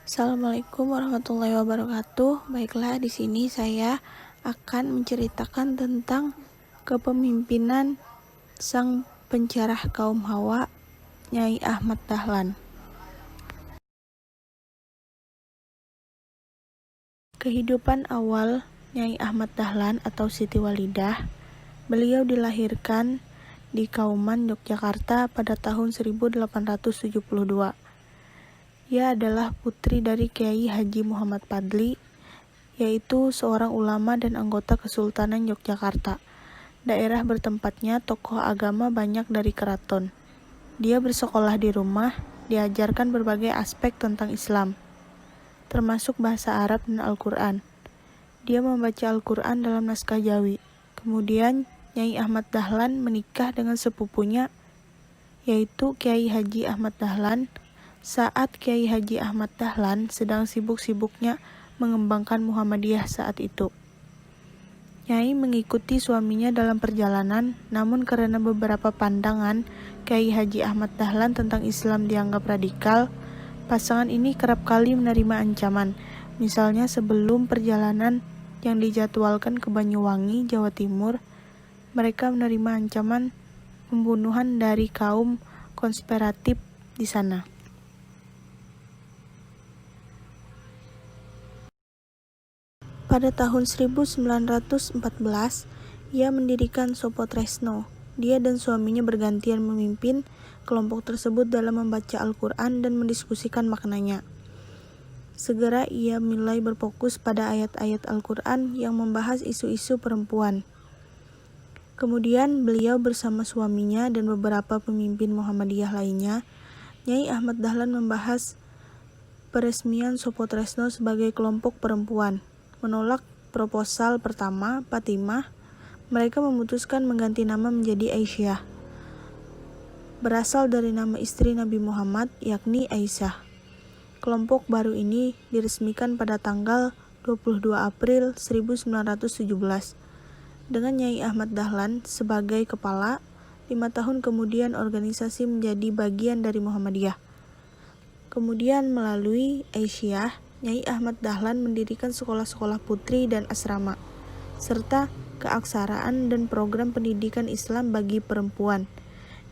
Assalamualaikum warahmatullahi wabarakatuh. Baiklah, di sini saya akan menceritakan tentang kepemimpinan sang pencerah kaum Hawa, Nyai Ahmad Dahlan. Kehidupan awal Nyai Ahmad Dahlan atau Siti Walidah. Beliau dilahirkan di Kauman, Yogyakarta pada tahun 1872. Ia adalah putri dari Kiai Haji Muhammad Fadli, yaitu seorang ulama dan anggota Kesultanan Yogyakarta. Daerah bertempatnya tokoh agama banyak dari keraton. Dia bersekolah di rumah, diajarkan berbagai aspek tentang Islam, termasuk bahasa Arab dan Al-Quran. Dia membaca Al-Quran dalam naskah Jawi. Kemudian Nyai Ahmad Dahlan menikah dengan sepupunya, yaitu Kiai Haji Ahmad Dahlan, saat Kiai Haji Ahmad Dahlan sedang sibuk-sibuknya mengembangkan Muhammadiyah saat itu. Nyai mengikuti suaminya dalam perjalanan, namun karena beberapa pandangan Kiai Haji Ahmad Dahlan tentang Islam dianggap radikal, pasangan ini kerap kali menerima ancaman. Misalnya sebelum perjalanan yang dijadwalkan ke Banyuwangi, Jawa Timur, mereka menerima ancaman pembunuhan dari kaum konspiratif di sana. Pada tahun 1914, ia mendirikan Sopotresno. Dia dan suaminya bergantian memimpin kelompok tersebut dalam membaca Al-Quran dan mendiskusikan maknanya. Segera ia mulai berfokus pada ayat-ayat Al-Quran yang membahas isu-isu perempuan. Kemudian beliau bersama suaminya dan beberapa pemimpin Muhammadiyah lainnya, Nyai Ahmad Dahlan membahas peresmian Sopotresno sebagai kelompok perempuan. Menolak proposal pertama, Fatimah, mereka memutuskan mengganti nama menjadi Aisyah, berasal dari nama istri Nabi Muhammad, yakni Aisyah. Kelompok baru ini diresmikan pada tanggal 22 April 1917. Dengan Nyai Ahmad Dahlan sebagai kepala, 5 tahun kemudian organisasi menjadi bagian dari Muhammadiyah. Kemudian melalui Aisyah, Nyai Ahmad Dahlan mendirikan sekolah-sekolah putri dan asrama, serta keaksaraan dan program pendidikan Islam bagi perempuan.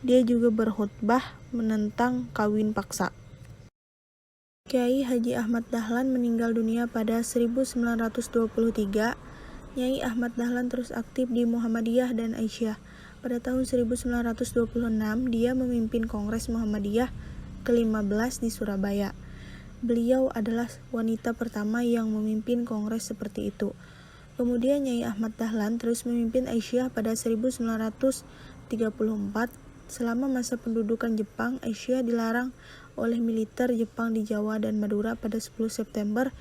Dia juga berkhutbah menentang kawin paksa. Kiai Haji Ahmad Dahlan meninggal dunia pada 1923. Nyai Ahmad Dahlan terus aktif di Muhammadiyah dan Aisyah. Pada tahun 1926, dia memimpin Kongres Muhammadiyah ke-15 di Surabaya. Beliau adalah wanita pertama yang memimpin kongres seperti itu. Kemudian Nyai Ahmad Dahlan terus memimpin Aisyah pada 1934. Selama masa pendudukan Jepang, Aisyah dilarang oleh militer Jepang di Jawa dan Madura pada 10 September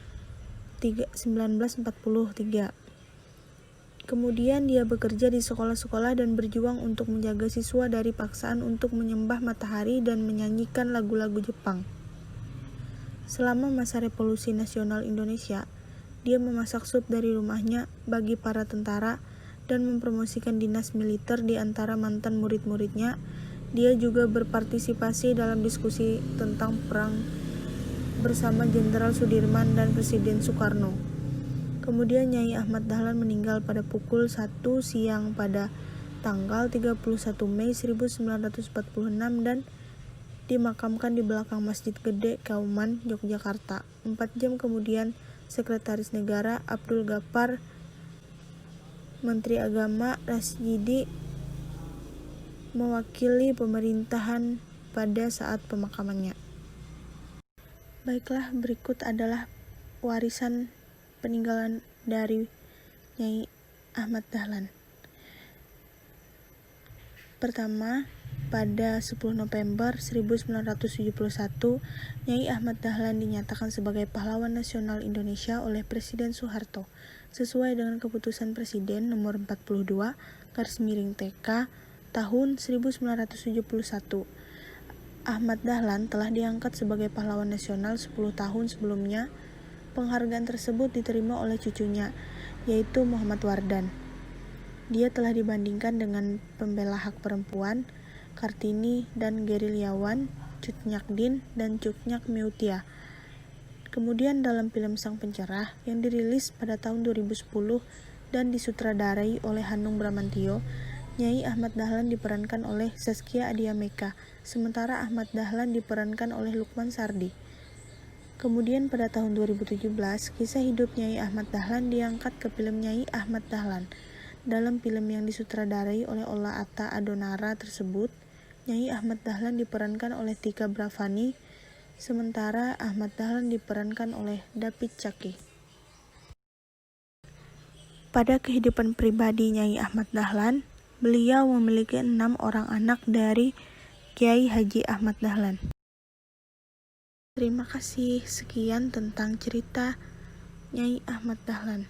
1943. Kemudian dia bekerja di sekolah-sekolah dan berjuang untuk menjaga siswa dari paksaan untuk menyembah matahari dan menyanyikan lagu-lagu Jepang. Selama masa Revolusi Nasional Indonesia, dia memasak sup dari rumahnya bagi para tentara dan mempromosikan dinas militer di antara mantan murid-muridnya. Dia juga berpartisipasi dalam diskusi tentang perang bersama Jenderal Sudirman dan Presiden Soekarno. Kemudian Nyai Ahmad Dahlan meninggal pada pukul 1 siang pada tanggal 31 Mei 1946 dan dimakamkan di belakang Masjid Gede Kauman, Yogyakarta. 4 jam kemudian, Sekretaris Negara Abdul Ghaffar, Menteri Agama Rasidi mewakili pemerintahan pada saat pemakamannya. Baiklah, berikut adalah warisan peninggalan dari Nyai Ahmad Dahlan. Pertama, pada 10 November 1971, Nyai Ahmad Dahlan dinyatakan sebagai pahlawan nasional Indonesia oleh Presiden Soeharto, sesuai dengan keputusan Presiden nomor 42 /TK tahun 1971. Ahmad Dahlan telah diangkat sebagai pahlawan nasional 10 tahun sebelumnya. Penghargaan tersebut diterima oleh cucunya, yaitu Muhammad Wardan. Dia telah dibandingkan dengan pembela hak perempuan Kartini dan gerilyawan Cut Nyak Din dan Cut Nyak Meutia. Kemudian dalam film Sang Pencerah yang dirilis pada tahun 2010 dan disutradarai oleh Hanung Bramantyo, Nyai Ahmad Dahlan diperankan oleh Zaskia Adiameka, sementara Ahmad Dahlan diperankan oleh Lukman Sardi. Kemudian pada tahun 2017, kisah hidup Nyai Ahmad Dahlan diangkat ke film Nyai Ahmad Dahlan. Dalam film yang disutradarai oleh Ola Atta Adonara tersebut, Nyai Ahmad Dahlan diperankan oleh Tika Bravani, sementara Ahmad Dahlan diperankan oleh David Chaki. Pada kehidupan pribadi Nyai Ahmad Dahlan, beliau memiliki 6 orang anak dari Kiai Haji Ahmad Dahlan. Terima kasih, sekian tentang cerita Nyai Ahmad Dahlan.